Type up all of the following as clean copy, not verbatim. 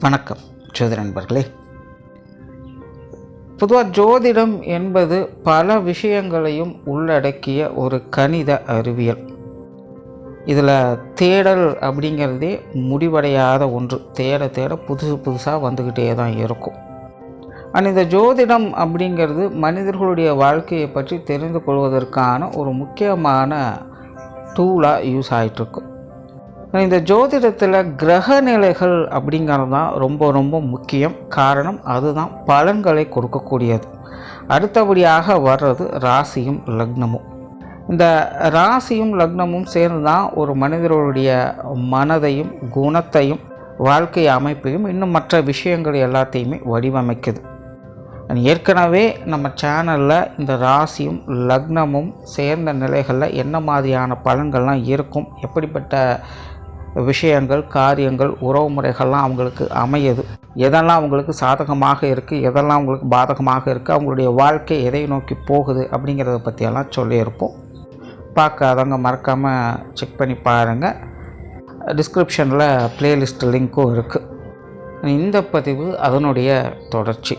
வணக்கம் ஜோதிட நண்பர்களே. பொதுவாக ஜோதிடம் என்பது பல விஷயங்களையும் உள்ளடக்கிய ஒரு கணித அறிவியல். இதில் தேடல் அப்படிங்கிறதே முடிவடையாத ஒன்று. தேட புதுசாக வந்துக்கிட்டே தான் இருக்கும். ஆனால் இந்த ஜோதிடம் அப்படிங்கிறது மனிதர்களுடைய வாழ்க்கையை பற்றி தெரிந்து கொள்வதற்கான ஒரு முக்கியமான டூலாக யூஸ் ஆகிட்டுருக்கு. இந்த ஜோதிடத்தில் கிரக நிலைகள் அப்படிங்கிறது தான் ரொம்ப முக்கியம். காரணம் அதுதான் பலன்களை கொடுக்கக்கூடியது. அடுத்தபடியாக வர்றது ராசியும் லக்னமும். இந்த ராசியும் லக்னமும் சேர்ந்து தான் ஒரு மனிதர்களுடைய மனதையும் குணத்தையும் வாழ்க்கை அமைப்பையும் இன்னும் மற்ற விஷயங்கள் எல்லாத்தையுமே வடிவமைக்குது. ஏற்கனவே நம்ம சேனலில் இந்த ராசியும் லக்னமும் சேர்ந்த நிலைகளில் என்ன மாதிரியான பலன்கள்லாம் இருக்கும், எப்படிப்பட்ட விஷயங்கள் காரியங்கள் உறவு முறைகள்லாம் அவங்களுக்கு அமையுது, எதெல்லாம் அவங்களுக்கு சாதகமாக இருக்குது, எதெல்லாம் அவங்களுக்கு பாதகமாக இருக்குது, அவங்களுடைய வாழ்க்கை எதை நோக்கி போகுது அப்படிங்கிறத பற்றியெல்லாம் சொல்லியிருப்போம். பார்க்காதவங்க மறக்காமல் செக் பண்ணி பாருங்கள். டிஸ்கிரிப்ஷனில் ப்ளேலிஸ்ட் லிங்க்கும் இருக்குது. இந்த பதிவு அதனுடைய தொடர்ச்சி.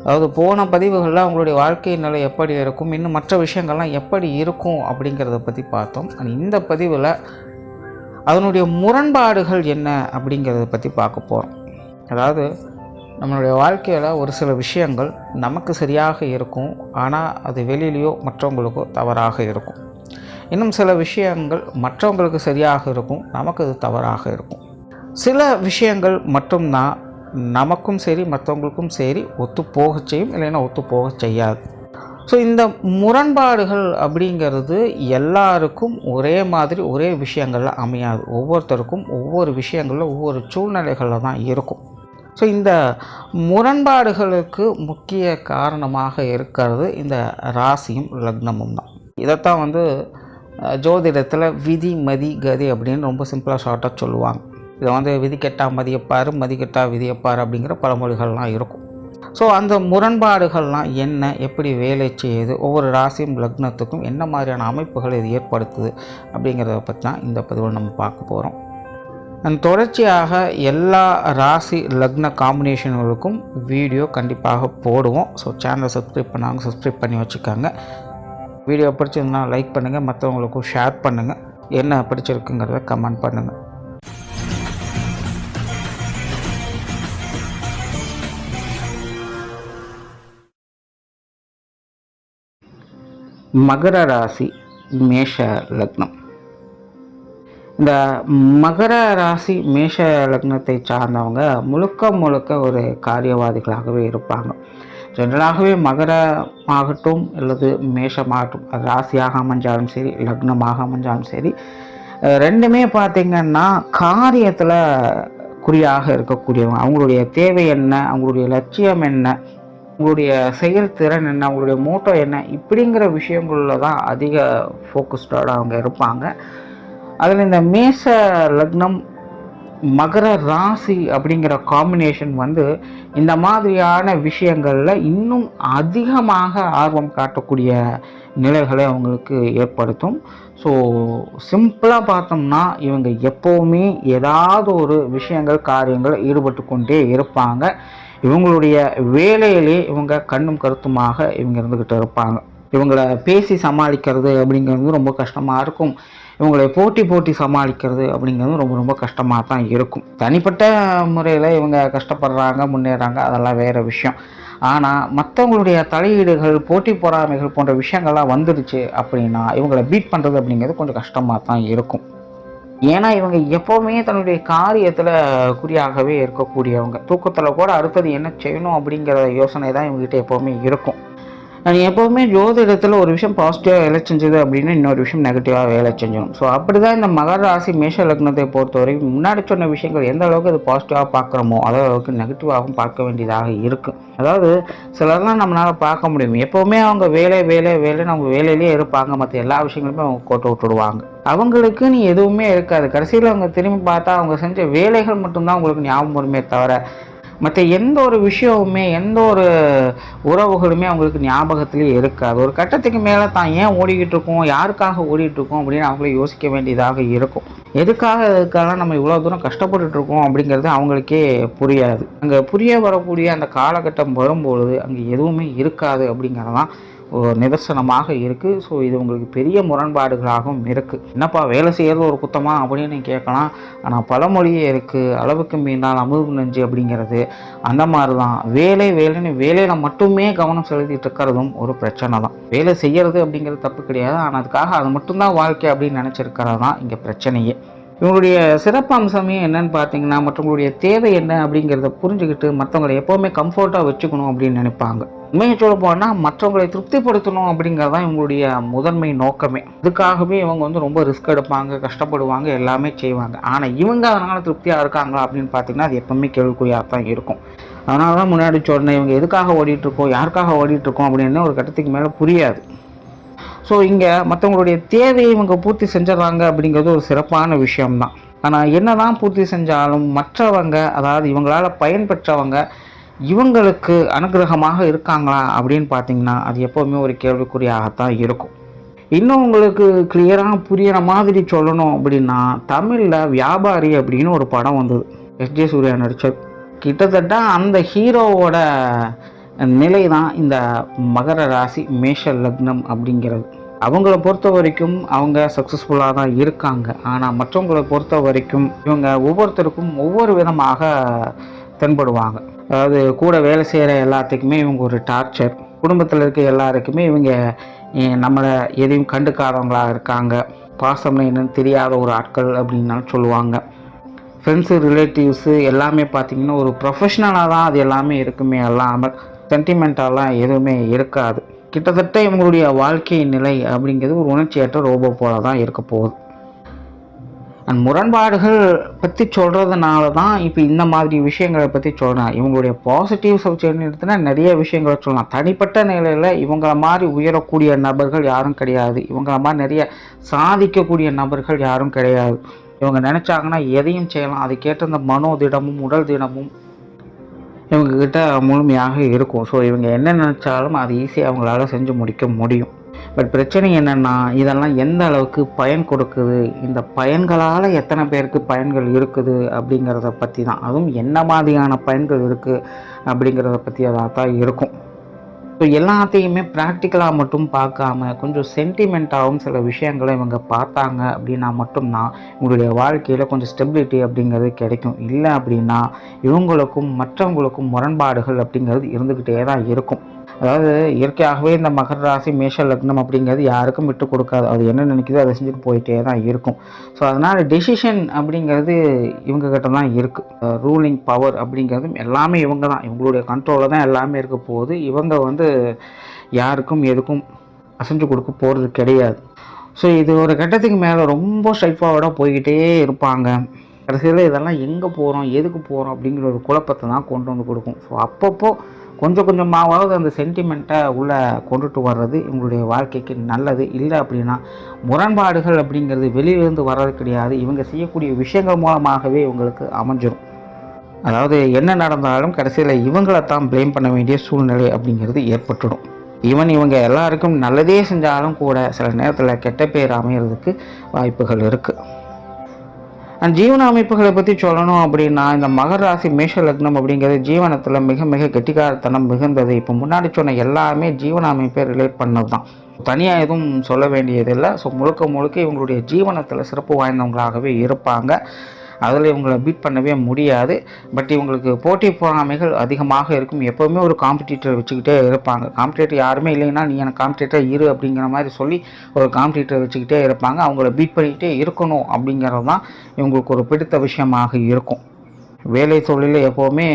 அதாவது போன பதிவுகளில் அவங்களுடைய வாழ்க்கை நிலை எப்படி இருக்கும், இன்னும் மற்ற விஷயங்கள்லாம் எப்படி இருக்கும் அப்படிங்கிறத பற்றி பார்த்தோம். இந்த பதிவில் அதனுடைய முரண்பாடுகள் என்ன அப்படிங்கிறத பற்றி பார்க்க போகிறோம். அதாவது நம்மளுடைய வாழ்க்கையில் ஒரு சில விஷயங்கள் நமக்கு சரியாக இருக்கும், ஆனால் அது வெளியிலையோ மற்றவங்களுக்கோ தவறாக இருக்கும். இன்னும் சில விஷயங்கள் மற்றவங்களுக்கு சரியாக இருக்கும், நமக்கு அது தவறாக இருக்கும். சில விஷயங்கள் மட்டும்தான் நமக்கும் சரி மற்றவங்களுக்கும் சரி ஒத்து போக செய்யும், இல்லைன்னா ஒத்து போக செய்யாது. ஸோ இந்த முரண்பாடுகள் அப்படிங்கிறது எல்லாருக்கும் ஒரே மாதிரி ஒரே விஷயங்களில் அமையாது. ஒவ்வொருத்தருக்கும் ஒவ்வொரு விஷயங்களில் ஒவ்வொரு சூழ்நிலைகளில் தான் இருக்கும். ஸோ இந்த முரண்பாடுகளுக்கு முக்கிய காரணமாக இருக்கிறது இந்த ராசியும் லக்னமும் தான். இதைத்தான் ஜோதிடத்தில் விதி மதி கதி அப்படின்னு ரொம்ப சிம்பிளாக ஷார்ட்டாக சொல்லுவாங்க. இதை விதி கெட்டால் மதியப்பார், மதி கெட்டால் விதியப்பார் அப்படிங்கிற பழமொழிகள்லாம் இருக்கும். ஸோ அந்த முரண்பாடுகள்லாம் என்ன, எப்படி வேலை செய்யுது, ஒவ்வொரு ராசியும் லக்னத்துக்கும் என்ன மாதிரியான அமைப்புகள் இது ஏற்படுத்துது அப்படிங்கிறத பற்றி தான் இந்த பதிவில் நம்ம பார்க்க போகிறோம். தொடர்ச்சியாக எல்லா ராசி லக்ன காம்பினேஷன்களுக்கும் வீடியோ கண்டிப்பாக போடுவோம். ஸோ சேனலை சப்ஸ்கிரைப் பண்ணாங்க சப்ஸ்கிரைப் பண்ணி வச்சுக்காங்க. வீடியோ பிடிச்சிருந்தா லைக் பண்ணுங்கள், மற்றவங்களுக்கும் ஷேர் பண்ணுங்கள், என்ன பிடிச்சிருக்குங்கிறத கமெண்ட் பண்ணுங்கள். மகர ராசி மேஷ லக்னம். இந்த மகர ராசி மேஷ லக்னத்தை சார்ந்தவங்க முழுக்க ஒரு காரியவாதிகளாகவே இருப்பாங்க. ஜென்ரலாகவே மகரமாகட்டும் அல்லது மேஷமாகட்டும், அது ராசியாக அமைஞ்சாலும் சரி லக்னமாக அமைஞ்சாலும் சரி, ரெண்டுமே பார்த்திங்கன்னா காரியத்தில் குறியாக இருக்கக்கூடியவங்க. அவங்களுடைய தேவை என்ன, அவங்களுடைய லட்சியம் என்ன, உங்களுடைய செயல்திறன் என்ன, உங்களுடைய மோட்டோ என்ன, இப்படிங்கிற விஷயங்களில் தான் அதிக ஃபோக்கஸ்டாக அவங்க இருப்பாங்க. அதில் இந்த மேஷ லக்னம் மகர ராசி அப்படிங்கிற காம்பினேஷன் இந்த மாதிரியான விஷயங்களில் இன்னும் அதிகமாக ஆர்வம் காட்டக்கூடிய நிலைகளை அவங்களுக்கு ஏற்படுத்தும். ஸோ சிம்பிளாக பார்த்தோம்னா இவங்க எப்போவுமே ஏதாவது ஒரு விஷயங்கள் காரியங்கள் ஈடுபட்டு கொண்டே இருப்பாங்க. இவங்களுடைய வேலையிலே இவங்க கண்ணும் கருத்துமாக இவங்க இருந்துக்கிட்டு இருப்பாங்க. இவங்களை பேசி சமாளிக்கிறது அப்படிங்கிறது ரொம்ப கஷ்டமாக இருக்கும். இவங்களை போட்டி சமாளிக்கிறது அப்படிங்கிறது ரொம்ப கஷ்டமாக தான் இருக்கும். தனிப்பட்ட முறையில் இவங்க கஷ்டப்படுறாங்க, முன்னேறாங்க, அதெல்லாம் வேறு விஷயம். ஆனால் மற்றவங்களுடைய தலையீடுகள், போட்டி பொறாமைகள் போன்ற விஷயங்கள்லாம் வந்துடுச்சு அப்படின்னா இவங்களை பீட் பண்ணுறது அப்படிங்கிறது கொஞ்சம் கஷ்டமாக தான் இருக்கும். ஏன்னா இவங்க எப்போவுமே தன்னுடைய காரியத்தில் குறியாகவே இருக்கக்கூடியவங்க. தூக்கத்தில் கூட அடுத்தது என்ன செய்யணும் அப்படிங்கிற யோசனை தான் இவங்ககிட்ட எப்போவுமே இருக்கும். எப்போவுமே ஜோதிடத்தில் ஒரு விஷயம் பாசிட்டிவாக வேலை செஞ்சது அப்படின்னா இன்னொரு விஷயம் நெகட்டிவாக வேலை செஞ்சிடும். ஸோ அப்படி தான் இந்த மகர ராசி மேஷ லக்னத்தை பொறுத்தவரை முன்னாடி சொன்ன விஷயங்கள் எந்த அளவுக்கு அது பாசிட்டிவாக பார்க்குறோமோ அதே அளவுக்கு நெகட்டிவாகவும் பார்க்க வேண்டியதாக இருக்குது. அதாவது சிலர்லாம் நம்மளால் பார்க்க முடியும், எப்போவுமே அவங்க வேலைன்னு அவங்க வேலையிலேயே இருப்பாங்க, மற்ற எல்லா விஷயங்களுமே அவங்க கோட்டை விட்டுடுவாங்க. அவங்களுக்கு நீ எதுவுமே இருக்காது. கடைசியில் அவங்க திரும்பி பார்த்தா அவங்க செஞ்ச வேலைகள் மட்டும்தான் உங்களுக்கு ஞாபகம் வருமே தவிர மற்ற எந்த ஒரு விஷயமுமே எந்த ஒரு உறவுகளுமே அவங்களுக்கு ஞாபகத்திலேயே இருக்காது. ஒரு கட்டத்துக்கு மேலே தான் ஏன் ஓடிக்கிட்டு இருக்கோம், யாருக்காக ஓடிட்டுருக்கோம் அப்படின்னு அவங்களே யோசிக்க வேண்டியதாக இருக்கும். எதுக்காக நம்ம இவ்வளோ தூரம் கஷ்டப்பட்டுட்ருக்கோம் அப்படிங்கிறது அவங்களுக்கே புரியாது. அங்கே புரிய வரக்கூடிய அந்த காலகட்டம் வரும்பொழுது அங்கே எதுவுமே இருக்காது அப்படிங்கிறதான் ஒரு நிதர்சனமாக இருக்குது. ஸோ இது உங்களுக்கு பெரிய முரண்பாடுகளாகவும் இருக்குது. என்னப்பா வேலை செய்கிறது ஒரு குத்தமா அப்படின்னு கேட்கலாம். ஆனால் பழமொழியே இருக்குது, அளவுக்கு மீறினால் அமுது நெஞ்சு அப்படிங்கிறது. அந்த மாதிரி தான் வேலைன்னு வேலையில் மட்டுமே கவனம் செலுத்திட்டு இருக்கிறதும் ஒரு பிரச்சனை தான். வேலை செய்கிறது அப்படிங்கிறது தப்பு கிடையாது, ஆனால் அதுக்காக அது மட்டும்தான் வாழ்க்கை அப்படின்னு நினச்சிருக்கிறது தான் இங்கே பிரச்சனையே. இவங்களுடைய சிறப்பு அம்சமே என்னன்னு பார்த்தீங்கன்னா, மற்றவங்களுடைய தேவை என்ன அப்படிங்கிறத புரிஞ்சுக்கிட்டு மற்றவங்களை எப்போவுமே கம்ஃபர்ட்டாக வச்சுக்கணும் அப்படின்னு நினைப்பாங்க. உண்மையை சொல்ல போனால் மற்றவங்களை திருப்திப்படுத்தணும் அப்படிங்கிறது தான் இவங்களுடைய முதன்மை நோக்கமே. இதுக்காகவே இவங்க ரொம்ப ரிஸ்க் எடுப்பாங்க, கஷ்டப்படுவாங்க, எல்லாமே செய்வாங்க. ஆனால் இவங்க அதனால் திருப்தியாக இருக்காங்களா அப்படின்னு பார்த்தீங்கன்னா அது எப்பவுமே கேள்விக்குறியாக தான் இருக்கும். அதனால தான் முன்னாடி சொன்னேன், இவங்க எதுக்காக ஓடிட்டுருக்கோம், யாருக்காக ஓடிட்டுருக்கோம் அப்படின்னு ஒரு கட்டத்துக்கு மேலே புரியாது. ஸோ இங்கே மற்றவங்களுடைய தேவையை இவங்க பூர்த்தி செஞ்சிடறாங்க அப்படிங்கிறது ஒரு சிறப்பான விஷயம்தான். ஆனால் என்ன தான் பூர்த்தி செஞ்சாலும் மற்றவங்க, அதாவது இவங்களால் பயன்பெற்றவங்க இவங்களுக்கு அனுகிரகமாக இருக்காங்களா அப்படின்னு பார்த்தீங்கன்னா அது எப்போவுமே ஒரு கேள்விக்குறியாகத்தான் இருக்கும். இன்னும் உங்களுக்கு கிளியராக புரிகிற மாதிரி சொல்லணும் அப்படின்னா, தமிழில் வியாபாரி அப்படின்னு ஒரு படம் வந்தது, எஸ்.ஜே. சூர்யா நடித்தது. கிட்டத்தட்ட அந்த ஹீரோவோட நிலை தான் இந்த மகர ராசி மேஷ லக்னம் அப்படிங்கிறது. அவங்கள பொறுத்த வரைக்கும் அவங்க சக்ஸஸ்ஃபுல்லாக தான் இருக்காங்க. ஆனால் மற்றவங்களை பொறுத்த வரைக்கும் இவங்க ஒவ்வொருத்தருக்கும் ஒவ்வொரு விதமாக தென்படுவாங்க. அதாவது கூட வேலை செய்கிற எல்லாத்துக்குமே இவங்க ஒரு டார்ச்சர், குடும்பத்தில் இருக்க எல்லாருக்குமே இவங்க நம்மளை எதையும் கண்டுக்காதவங்களாக இருக்காங்க, பாசம்னு என்னன்னு தெரியாத ஒரு ஆட்கள் அப்படின்னாலும் சொல்லுவாங்க. ஃப்ரெண்ட்ஸு, ரிலேட்டிவ்ஸு எல்லாமே பார்த்திங்கன்னா ஒரு ப்ரொஃபஷ்னலாக தான் அது எல்லாமே இருக்குமே அல்லாமல் சென்டிமெண்ட்டாலாம் எதுவுமே இருக்காது. கிட்டத்தட்ட இவங்களுடைய வாழ்க்கை நிலை அப்படிங்கிறது ஒரு உணர்ச்சியற்ற ரோபோ போல தான் இருக்க போகுது. அண்ட் முரண்பாடுகள் பற்றி சொல்கிறதுனால தான் இப்போ இந்த மாதிரி விஷயங்களை பற்றி சொல்கிறேன். இவங்களுடைய பாசிட்டிவ்ஸ் எடுத்துனா நிறைய விஷயங்களை சொல்லலாம். தனிப்பட்ட நிலையில் இவங்கள மாதிரி உயரக்கூடிய நபர்கள் யாரும் கிடையாது, இவங்கள மாதிரி நிறைய சாதிக்கக்கூடிய நபர்கள் யாரும் கிடையாது. இவங்க நினச்சாங்கன்னா எதையும் செய்யலாம். அதுக்கேற்ற இந்த மனோதிடமும் உடல் திடமும் இவங்கக்கிட்ட முழுமையாக இருக்கும். ஸோ இவங்க என்ன நினச்சாலும் அது ஈஸியாக அவங்களால செஞ்சு முடிக்க முடியும். பட் பிரச்சனை என்னென்னா, இதெல்லாம் எந்த அளவுக்கு பயன் கொடுக்குது, இந்த பயன்களால் எத்தனை பேருக்கு பயன்கள் இருக்குது அப்படிங்கிறத பற்றி தான். அதுவும் என்ன மாதிரியான பயன்கள் இருக்குது அப்படிங்கிறத பற்றி அதாக தான் இருக்கும். ஸோ எல்லாத்தையுமே ப்ராக்டிக்கலாக மட்டும் பார்க்காம கொஞ்சம் சென்டிமெண்ட்டாகவும் சில விஷயங்களை இவங்க பார்த்தாங்க அப்படின்னா மட்டும்தான் உங்களுடைய வாழ்க்கையில் கொஞ்சம் ஸ்டெபிலிட்டி அப்படிங்கிறது கிடைக்கும். இல்லை அப்படின்னா இவங்களுக்கும் மற்றவங்களுக்கும் முரண்பாடுகள் அப்படிங்கிறது இருந்துக்கிட்டே தான் இருக்கும். அதாவது இயற்கையாகவே இந்த மகர ராசி மேஷ லக்னம் அப்படிங்கிறது யாருக்கும் விட்டு கொடுக்காது. அது என்ன நினைக்குதோ அதை செஞ்சுட்டு போயிட்டே தான் இருக்கும். ஸோ அதனால் டெசிஷன் அப்படிங்கிறது இவங்ககிட்ட தான் இருக்குது. ரூலிங் பவர் அப்படிங்கிறதும் எல்லாமே இவங்க தான், இவங்களுடைய கண்ட்ரோலில் தான் எல்லாமே இருக்க போகுது. இவங்க யாருக்கும் எதுக்கும் அசைஞ்சு கொடுக்க போகிறது கிடையாது. ஸோ இது ஒரு கட்டத்துக்கு மேலே ரொம்ப ஸ்ட்ரைட் ஃபார்வர்டாக போய்கிட்டே இருப்பாங்க. கடைசியில் இதெல்லாம் எங்கே போகிறோம், எதுக்கு போகிறோம் அப்படிங்கிற ஒரு குழப்பத்தை தான் கொண்டு வந்து கொடுக்கும். ஸோ அப்பப்போ கொஞ்சம் கொஞ்சமாவது அந்த சென்டிமெண்ட்டை உள்ளே கொண்டுட்டு வர்றது இவங்களுடைய வாழ்க்கைக்கு நல்லது. இல்லை அப்படின்னா முரண்பாடுகள் அப்படிங்கிறது வெளியிலேருந்து வர்றது கிடையாது, இவங்க செய்யக்கூடிய விஷயங்கள் மூலமாகவே இவங்களுக்கு அமைஞ்சிடும். அதாவது என்ன நடந்தாலும் கடைசியில் இவங்களை தான் ப்ளேம் பண்ண வேண்டிய சூழ்நிலை அப்படிங்கிறது ஏற்பட்டுடும். இவங்க எல்லாருக்கும் நல்லதே செஞ்சாலும் கூட சில நேரத்தில் கெட்ட பேர் அமைகிறதுக்கு வாய்ப்புகள் இருக்குது. அண்ட் ஜீவன அமைப்புகளை பற்றி சொல்லணும் அப்படின்னா, இந்த மகர ராசி மேஷ லக்னம் அப்படிங்கிறது ஜீவனத்தில் மிக மிக கெட்டிக்காரத்தனம் மிகுந்தது. இப்போ முன்னாடி சொன்ன எல்லாமே ஜீவன அமைப்பை ரிலேட் பண்ணது தான், தனியாக எதுவும் சொல்ல வேண்டியதில்லை. ஸோ முழுக்க இவங்களுடைய ஜீவனத்தில் சிறப்பு வாய்ந்தவங்களாகவே இருப்பாங்க. அதில் இவங்களை பீட் பண்ணவே முடியாது. பட் இவங்களுக்கு போட்டி பொறாமைகள் அதிகமாக இருக்கும். எப்போவுமே ஒரு காம்படிட்டர் வச்சுக்கிட்டே இருப்பாங்க. காம்படிட்டர் யாருமே இல்லைன்னா நீ எனக்கு காம்படிட்டர் இரு அப்படிங்கிற மாதிரி சொல்லி ஒரு காம்படிட்டர் வச்சுக்கிட்டே இருப்பாங்க. அவங்கள பீட் பண்ணிக்கிட்டே இருக்கணும் அப்படிங்கிறது தான் இவங்களுக்கு ஒரு பிடித்த விஷயமாக இருக்கும். வேலை தொழிலில் எப்போவுமே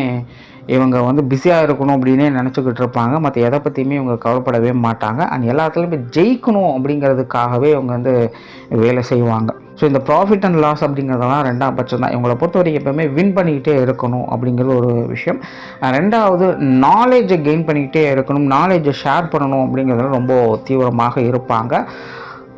இவங்க பிஸியாக இருக்கணும் அப்படின்னே நினச்சிக்கிட்டு இருப்பாங்க. மற்ற எதை பற்றியுமே இவங்க கவலைப்படவே மாட்டாங்க. அண்ட் எல்லாத்துலேயுமே ஜெயிக்கணும் அப்படிங்கிறதுக்காகவே இவங்க வேலை செய்வாங்க. ஸோ இந்த ப்ராஃபிட் அண்ட் லாஸ் அப்படிங்கிறதெல்லாம் ரெண்டாம் பட்சம் தான். இவங்களை பொறுத்த வரைக்கும் எப்போவுமே வின் பண்ணிக்கிட்டே இருக்கணும் அப்படிங்கிறது ஒரு விஷயம். ரெண்டாவது நாலேஜை கெயின் பண்ணிக்கிட்டே இருக்கணும், நாலேஜை ஷேர் பண்ணணும் அப்படிங்கிறதுல ரொம்ப தீவிரமாக இருப்பாங்க.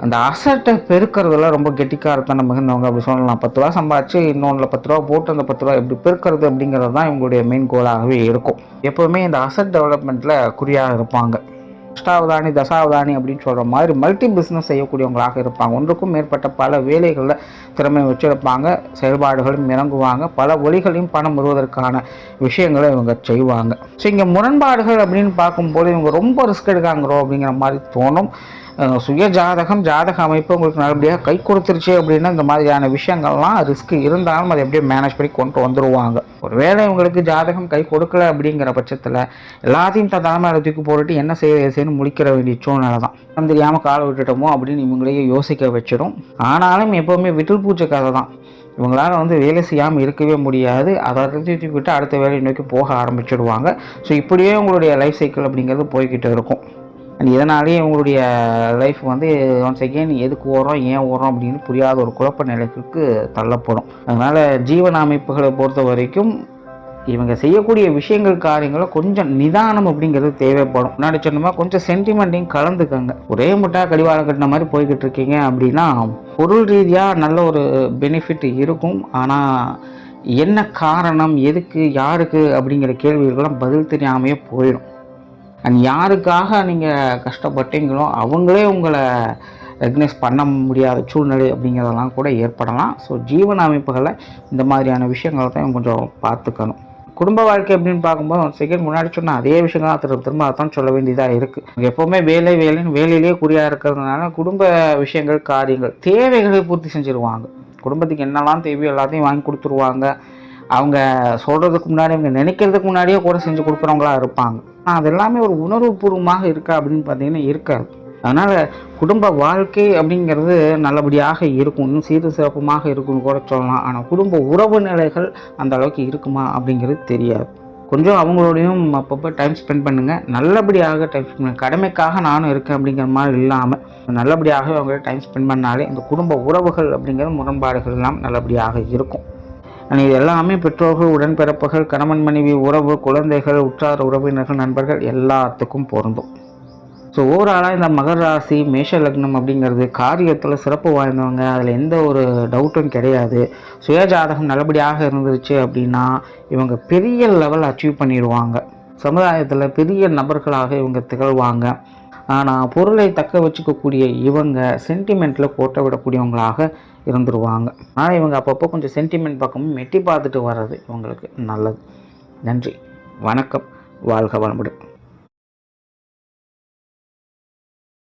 அந்த அசட்டை பெருக்கிறதுல ரொம்ப கெட்டிக்காரத்தனம் மிகுந்தவங்க அப்படி சொல்லலாம். 10 ரூபா சம்பாதிச்சு இன்னொன்றில் 10 ரூபா போட்டு அந்த 10 ரூபா எப்படி பெருக்கிறது அப்படிங்கிறது தான் இவங்களுடைய மெயின் கோலாகவே இருக்கும். எப்போவுமே இந்த அசட் டெவலப்மெண்ட்டில் குறியாக இருப்பாங்க. அஷ்டாவதானி தசாவதானி அப்படின்னு சொல்கிற மாதிரி மல்டி பிஸ்னஸ் செய்யக்கூடியவங்களாக இருப்பாங்க. ஒன்றுக்கும் மேற்பட்ட பல வேலைகளில் திறமை வச்சுருப்பாங்க. செயல்பாடுகளும் இறங்குவாங்க. பல வழிகளையும் பணம் வருவதற்கான விஷயங்களை இவங்க செய்வாங்க. ஸோ இங்கே முரண்பாடுகள் அப்படின்னு பார்க்கும்போது இவங்க ரொம்ப ரிஸ்க் எடுக்காங்கிறோம் அப்படிங்கிற மாதிரி தோணும். சுய ஜாதகம் ஜாதக அமைப்பு உங்களுக்கு நல்லபடியாக கை கொடுத்துருச்சு அப்படின்னா இந்த மாதிரியான விஷயங்கள்லாம் ரிஸ்க் இருந்தாலும் அதை எப்படியும் மேனேஜ் பண்ணி கொண்டு வந்துடுவாங்க. ஒரு வேளை உங்களுக்கு ஜாதகம் கை கொடுக்கல அப்படிங்கிற பட்சத்தில் எல்லாத்தையும் தலைமையில தூக்கி போட்டுட்டு என்ன செய்யணும் முடிக்கிற வேண்டிய சூழ்நிலை தான். தெரியாமல் காலை விட்டுட்டோமோ அப்படின்னு இவங்களையே யோசிக்க வச்சிடும். ஆனாலும் எப்போவுமே விட்டில் பூச்சை கதை தான். இவங்களால் வேலை செய்யாமல் இருக்கவே முடியாது. அதை தூக்கி விட்டு அடுத்த வேலையை நோக்கி போக ஆரம்பிச்சிடுவாங்க. ஸோ இப்படியே உங்களுடைய லைஃப் சைக்கிள் அப்படிங்கிறது போய்கிட்டு இருக்கும். அண்ட் இதனாலேயே உங்களுடைய லைஃப் ஒன்ஸ் அகெயின் எதுக்கு ஓடுறோம் ஏன் ஓடுறோம் அப்படின்னு புரியாத ஒரு குழப்ப நிலைக்கு தள்ளப்படும். அதனால் ஜீவன அமைப்புகளை பொறுத்த வரைக்கும் இவங்க செய்யக்கூடிய விஷயங்கள் காரியங்களும் கொஞ்சம் நிதானம் அப்படிங்கிறது தேவைப்படும். முன்னாடி சொன்னோமா கொஞ்சம் சென்டிமெண்ட்டையும் கலந்துக்கங்க. ஒரே முட்டா கடிவாளம் கட்டின மாதிரி போய்கிட்டு இருக்கீங்க அப்படின்னா பொருள் ரீதியாக நல்ல ஒரு பெனிஃபிட் இருக்கும். ஆனால் என்ன காரணம் எதுக்கு யாருக்கு அப்படிங்கிற கேள்விகளுக்கெல்லாம் பதில் தெரியாமையே போயிடும். அண்ட் யாருக்காக நீங்கள் கஷ்டப்பட்டீங்களோ அவங்களே உங்களை ரெகக்னைஸ் பண்ண முடியாத சூழ்நிலை அப்படிங்கிறதெல்லாம் கூட ஏற்படலாம். ஸோ ஜீவன அமைப்புகளை இந்த மாதிரியான விஷயங்களை தான் கொஞ்சம் பார்த்துக்கணும். குடும்ப வாழ்க்கை அப்படின்னு பார்க்கும்போது ஒரு செகண்ட் முன்னாடி சொன்னால் அதே விஷயம் தான் திரும்ப அதான் சொல்ல வேண்டியதாக இருக்குது. எப்போவுமே வேலைன்னு வேலையிலே குறியாக இருக்கிறதுனால குடும்ப விஷயங்கள் காரியங்கள் தேவைகளை பூர்த்தி செஞ்சுருவாங்க. குடும்பத்துக்கு என்னெல்லாம் தேவையோ எல்லாத்தையும் வாங்கி கொடுத்துருவாங்க. அவங்க சொல்கிறதுக்கு முன்னாடி அவங்க நினைக்கிறதுக்கு முன்னாடியே கூட செஞ்சு கொடுக்குறவங்களா இருப்பாங்க. அது எல்லாமே ஒரு உணர்வுபூர்வமாக இருக்கா அப்படின்னு பார்த்தீங்கன்னா இருக்காது. அதனால் குடும்ப வாழ்க்கை அப்படிங்கிறது நல்லபடியாக இருக்கும், இன்னும் சீரு சிறப்புமாக இருக்குன்னு கூட சொல்லலாம். ஆனால் குடும்ப உறவு நிலைகள் அந்த அளவுக்கு இருக்குமா அப்படிங்கிறது தெரியாது. கொஞ்சம் அவங்களோடையும் அப்பப்போ டைம் ஸ்பெண்ட் பண்ணுங்கள். நல்லபடியாக டைம் ஸ்பெண்ட் பண்ணுங்கள். கடமைக்காக நானும் இருக்கேன் அப்படிங்கிற மாதிரி இல்லாமல் நல்லபடியாக அவங்களோட டைம் ஸ்பெண்ட் பண்ணாலே இந்த குடும்ப உறவுகள் அப்படிங்கிற முரண்பாடுகள் எல்லாம் நல்லபடியாக இருக்கும். இது எல்லாமே பெற்றோர்கள் உடன்பிறப்புகள் கணவன் மனைவி உறவு குழந்தைகள் உற்றார் உறவினர்கள் நண்பர்கள் எல்லாத்துக்கும் பொருந்தும். ஸோ ஓவராலாக இந்த மகர ராசி மேஷ லக்னம் அப்படிங்கிறது காரியத்தில் சிறப்பு வாய்ந்தவங்க. அதில் எந்த ஒரு டவுட்டும் கிடையாது. சுயஜாதகம் நல்லபடியாக இருந்துருச்சு அப்படின்னா இவங்க பெரிய லெவல் அச்சீவ் பண்ணிடுவாங்க. சமுதாயத்தில் பெரிய நபர்களாக இவங்க திகழ்வாங்க. ஆனால் பொருளை தக்க வச்சுக்கக்கூடிய இவங்க சென்டிமெண்ட்டில் கோட்டை விடக்கூடியவங்களாக இருந்துருவாங்க. ஆனால் இவங்க அப்பப்போ கொஞ்சம் சென்டிமெண்ட் பக்கமும் மெட்டி பார்த்துட்டு வர்றது இவங்களுக்கு நல்லது. நன்றி, வணக்கம், வாழ்க வளமுடன்.